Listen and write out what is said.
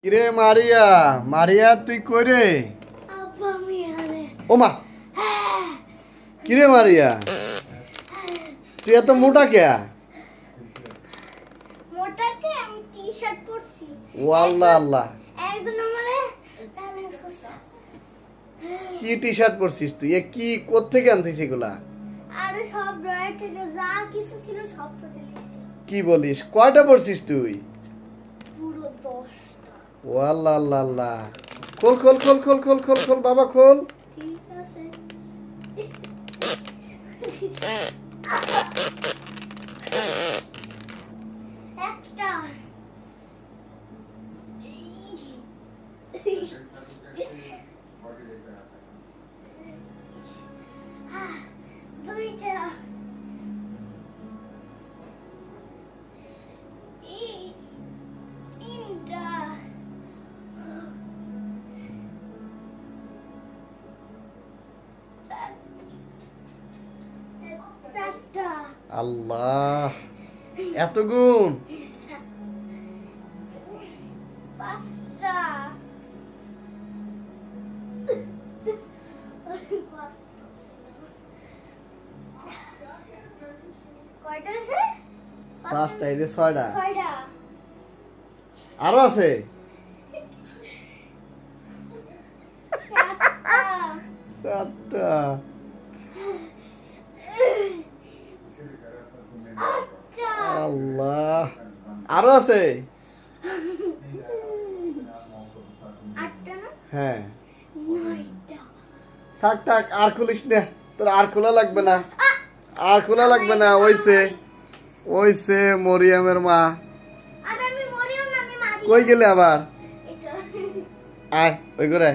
কিরে মারিয়া, মারিয়া তুই কই রে? আব্বা আমি এখানে। ওমা, কিরে মারিয়া তুই এত মোটা কে? মোটাকে আমি টি-শার্ট পরছি। ও আল্লাহ আল্লাহ, একজন আমারে চ্যালেঞ্জ করছে। কি টি শার্ট পরছিস তুই? এ কি কোত্থেকে আনছিস এগুলা? আরে সব ড্রয়ার থেকে যা কিছু ছিল সব পরে নিয়েছি। কি বলিস, কয়টা পরছিস তুই? পুরো 10টা। ও আল্লাহ আল্লাহ আল্লাহ, খোল খোল খোল খোল খোল খোল খোল বাবা খোল। ঠিক আছে। একটা দুইটা তিনটা চারটা আল্লাহ, এত গুণ! পাঁচটা কয়টা আছে? পাঁচটা, এই যে ছয়টা। ছয়টা আরো আছে? চারটা। আল্লাহ, আরো আছে? আটটা না? হ্যাঁ। 9টা থাক থাক, আর খুলিস না, তোর আর খোলা লাগবে না, আর খোলা লাগবে না। ওইছে ওইছে মরিয়মের মা। আর আমি মরিও না, আমি মারি। কই গেলে আবার? এটা আয় ওই করে।